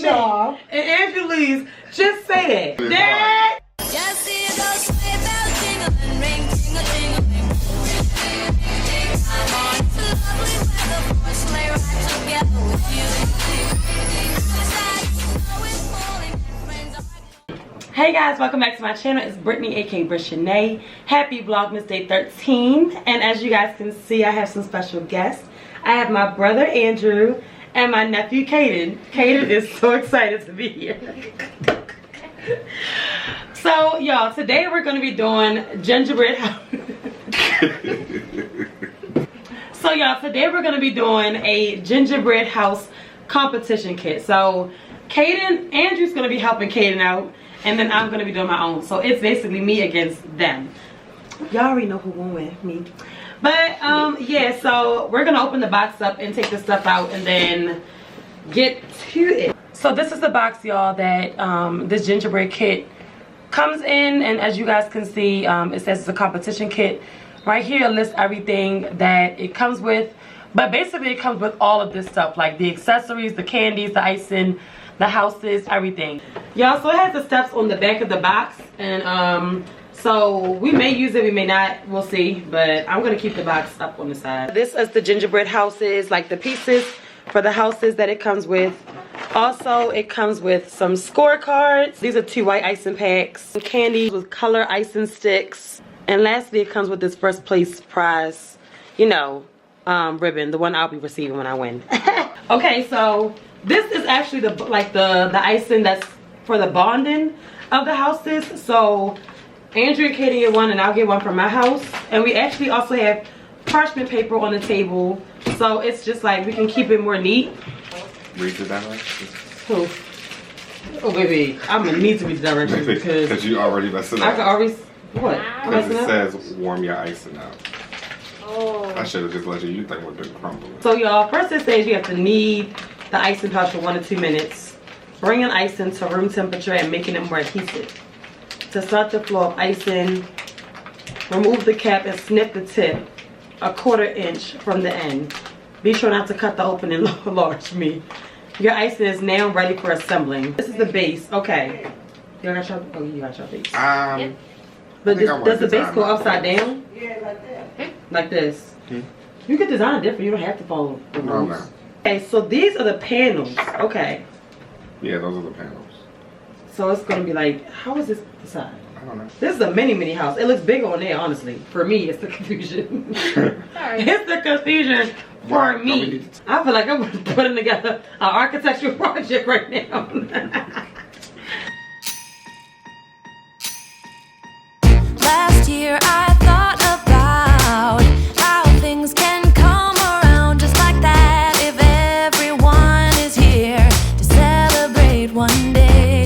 y'all. And Angela's just say it. Dad. Hey guys, welcome back to my channel. It's Brittany, aka Shannae. Happy Vlogmas Day 13. And as you guys can see, I have some special guests. I have my brother Andrew and my nephew Caden. Caden is so excited to be here. So y'all, today we're going to be doing gingerbread house. So y'all, today we're going to be doing a gingerbread house competition kit. So Andrew's going to be helping Caden out, and then I'm going to be doing my own. So it's basically me against them. Y'all already know who won with me. But yeah, so we're going to open the box up and take the stuff out and then get to it. So this is the box, y'all, that this gingerbread kit comes in. And as you guys can see, it says it's a competition kit. Right here it lists everything that it comes with. But basically it comes with all of this stuff, like the accessories, the candies, the icing, the houses, everything. Y'all, so it has the steps on the back of the box. And so we may use it, we may not, we'll see. But I'm going to keep the box up on the side. This is the gingerbread houses, like the pieces for the houses that it comes with. Also, it comes with some scorecards. These are 2 white icing packs, candy with color icing sticks, and lastly, it comes with this first place prize, you know, ribbon, the one I'll be receiving when I win. Okay, so this is actually the icing that's for the bonding of the houses. So Andrew and Katie get one, and I'll get one from my house. And we actually also have parchment paper on the table, so it's just like we can keep it more neat. Read the directions. Who? Oh baby, I'm gonna need to read the directions because you already messed it up. I can already. What? Because it says warm your icing out. Oh. I should have just let you think we've been crumbling. So y'all, first it says you have to knead the icing pouch for 1 to 2 minutes. Bring an icing to room temperature and making it more adhesive. To start the flow of icing, remove the cap and snip the tip 1/4 inch from the end. Be sure not to cut the opening large. Your icing is now ready for assembling. This is the base. Okay. You got your, oh, you got your base. Yeah. But does the base go upside down? Yeah, like that. Like this? You can design it different. You don't have to follow the rules. No. Okay, so these are the panels. Okay. Yeah, those are the panels. So it's going to be like, how is this decided? I don't know. This is a mini house. It looks big on there, honestly. For me, it's the confusion. Sorry. It's the confusion for me. I feel like I'm putting together an architectural project right now. Last year I thought about how things can come around just like that if everyone is here to celebrate one day.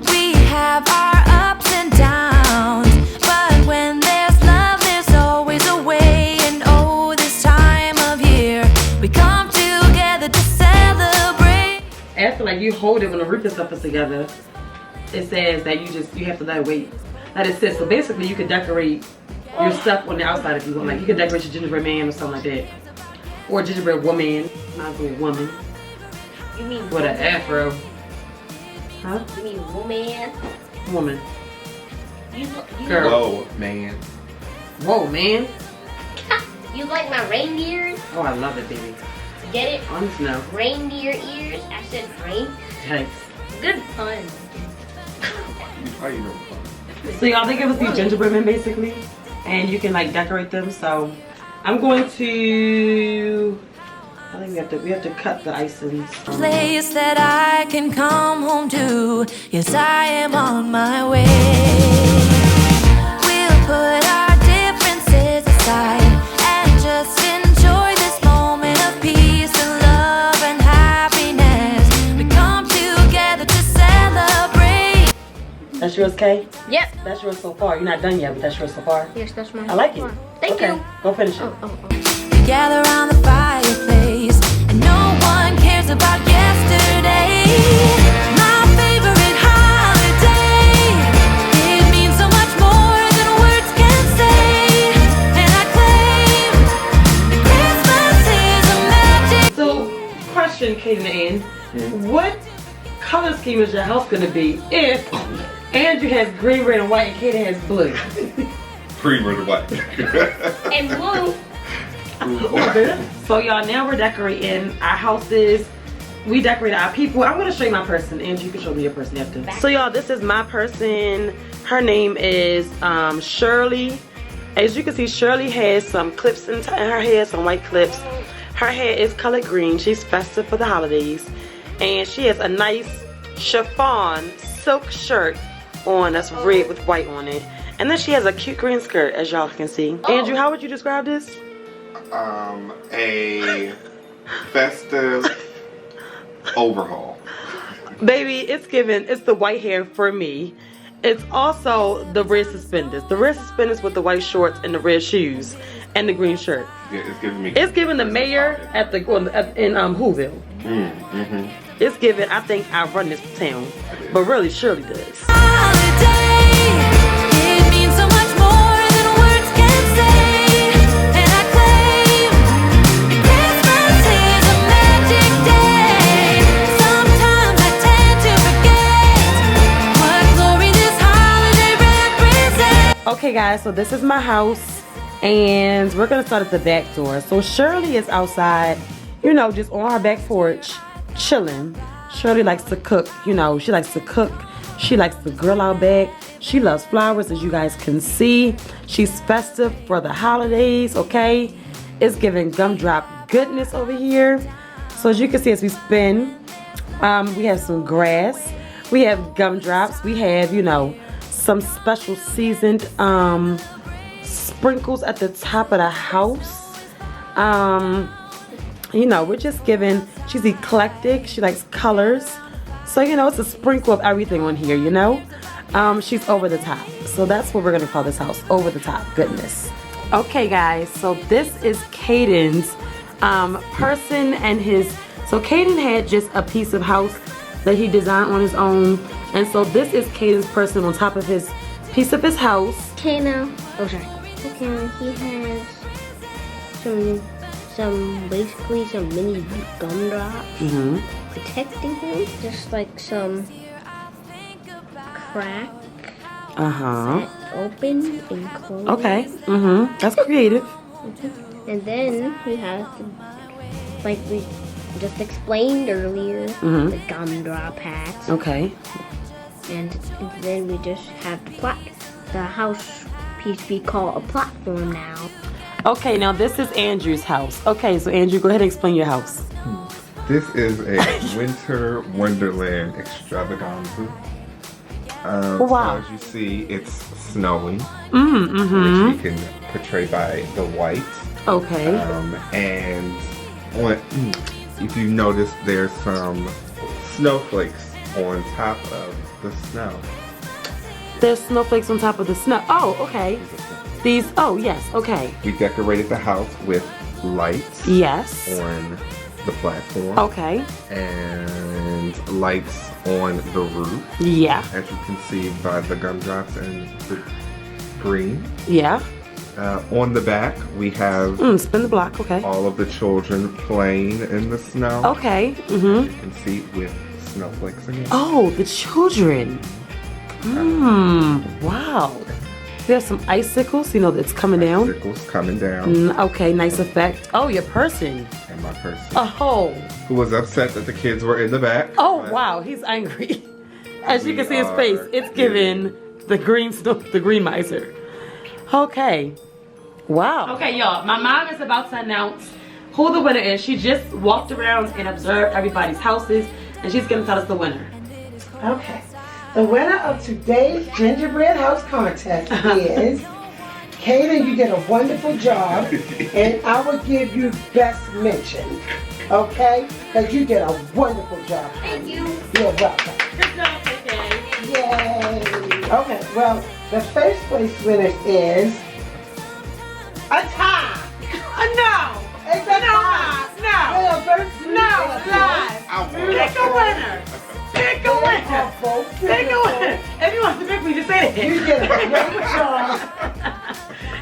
We have our ups and downs, but when there's love there's always a way. And oh, this time of year we come together to celebrate. After like you hold it when the roofing stuff is together, it says that you have to let it wait. Let it sit. So basically you could decorate your stuff on the outside if you want. Like you could decorate your gingerbread man or something like that. Or gingerbread woman. Not a woman. You mean with an afro. Huh? You mean woman? Woman. You Girl. Whoa, man. Whoa, man. You like my reindeers? Oh, I love it, baby. Get it? Honest no. Reindeer ears? I said rain. Thanks. Good pun. How you know? So y'all, they give us these gingerbread men basically, and you can like decorate them. So I'm going to, I think we have to cut the icings. Place that I can come home to. Yes, I am on my way. We'll put our differences aside and just enjoy this moment of peace and love and happiness. We come together to celebrate. That's yours, Kay? Yep. That's yours so far. You're not done yet, but that's yours so far. Yes, that's my. I like it. Thank you. Go finish it. We gather around the fireplace and no one cares about yesterday. My favorite holiday. It means so much more than words can say. And I claim that Christmas is a magic. So, question, Kaden and Ann. what color scheme is your house gonna be if Andrew has green, red, and white, and Kaden has blue? Green, red, and white. And blue. So y'all, now we're decorating our houses. We decorated our people. I'm gonna show you my person, and you can show me your person after. So y'all, this is my person. Her name is Shirley. As you can see, Shirley has some clips in her hair, some white clips. Her hair is colored green. She's festive for the holidays. And she has a nice chiffon silk shirt on that's red with white on it. And then she has a cute green skirt, as y'all can see. Andrew, how would you describe this? A festive overhaul. Baby, it's the white hair for me. It's also the red suspenders. The red suspenders with the white shorts and the red shoes and the green shirt. Yeah, it's giving me. It's giving the mayor in Whoville. It's giving, I think I run this town. But really, Shirley does. Okay guys, so this is my house and we're gonna start at the back door. So Shirley is outside, you know, just on her back porch, chilling. Shirley likes to cook, you know, she likes to cook. She likes to grill out back. She loves flowers, as you guys can see. She's festive for the holidays, okay? It's giving gumdrop goodness over here. So as you can see, as we spin, we have some grass. We have gumdrops. We have, you know, some special seasoned sprinkles at the top of the house. You know, we're just giving, she's eclectic, she likes colors. So, you know, it's a sprinkle of everything on here, you know. She's over the top. So that's what we're gonna call this house, over the top goodness. Okay guys, so this is Caden's person and his, so Caden had just a piece of house that he designed on his own. And so this is Caden's person on top of his piece of his house. Canon. Oh, sorry. Okay, he has basically some mini gumdrops protecting him. Just like some crack. That open and close. Okay. That's creative. And then we have, like we just explained earlier, the gumdrop hats. Okay. And then we just have the house piece we call a platform now. Okay, now this is Andrew's house. Okay, so Andrew, go ahead and explain your house. This is a winter wonderland extravaganza. Wow. So as you see, it's snowing, which we can portray by the white. Okay. And if you notice, there's some snowflakes on top of the snow. There's snowflakes on top of the snow. Oh, okay. These, oh yes, okay. We decorated the house with lights. Yes. On the platform. Okay. And lights on the roof. Yeah. As you can see by the gumdrops and the green. Yeah. On the back, we have spin the block, okay. all of the children playing in the snow. Okay. You can see with snowflakes again. Oh, the children. Wow. We have some icicles, you know, that's coming down. Icicles coming down. Okay, nice effect. Oh, your person. And my person. Oh. Who was upset that the kids were in the back. Oh, wow, he's angry. As you can see his face, it's giving the green miser. Okay. Wow. Okay, y'all, my mom is about to announce who the winner is. She just walked around and observed everybody's houses, and she's gonna tell us the winner. Okay. The winner of today's Gingerbread House Contest is Caden. You did a wonderful job, and I will give you best mention. Okay? Because you did a wonderful job. Thank you. You're welcome. Good job, okay. Yay! Okay, well, the first place winner is a tie. No! It's a tie. No, live. Pick a winner. Pick a winner. Pick a winner. If you want to pick me, just say it. You did a great job.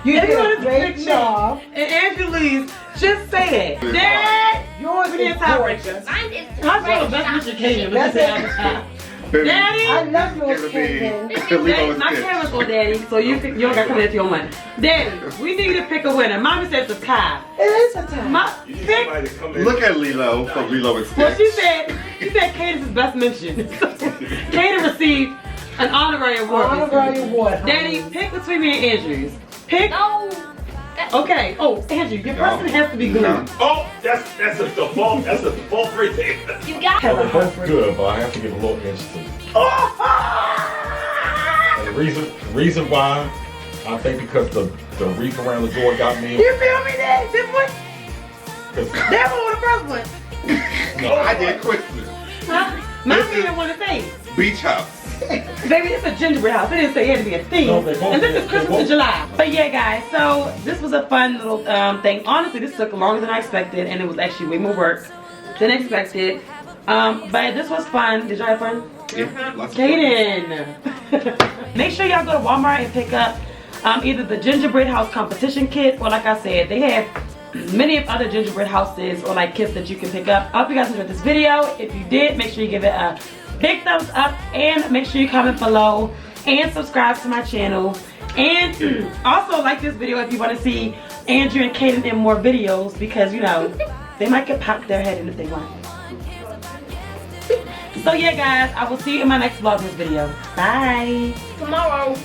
You did a great job. And Andrew Lee's, just say it. Dad, Your yours We need a is tiebreaker. gorgeous. Mine is How's your best Mr. Kaden? That's it. Daddy? I love yours, It'll be Kaden. Daddy, my camera's on Daddy, so you don't got to come into your money. Daddy, we need you to pick a winner. Mommy says it's a tie. It is a time. You need Pick. somebody to come in. Look at Lilo from Lilo and Well, Stitch. she said Caden's best mention. Caden received an honorary award. Honorary award. Daddy, honey. pick between me and Andrews. Pick. No. Okay. Oh, Andrew, your person has to be good. No. Oh, that's a default. That's a default right there. You got Have a They're both good, but I have to give a little inch to. And the reason why, I think because the reef around the door got me. You feel me, Dad? This one? 'Cause- That one was the first one. No, I did Christmas. Huh? Mine didn't want to say. Beach house. Baby, it's a gingerbread house. It didn't say it had to be a theme. No, they both And this did. is Christmas They in both- July. But yeah, guys, so this was a fun little thing. Honestly, this took longer than I expected, and it was actually way more work than expected. But this was fun. Did y'all have fun? Yeah, lots of fun. Kaden. Make sure y'all go to Walmart and pick up either the Gingerbread House competition kit, or like I said, they have many of other gingerbread houses or like kits that you can pick up. I hope you guys enjoyed this video. If you did, make sure you give it a big thumbs up, and make sure you comment below and subscribe to my channel. And also like this video if you want to see Andrew and Kaden in more videos, because you know they might get popped their head in if they want. So yeah, guys, I will see you in my next Vlogmas video. Bye. tomorrow.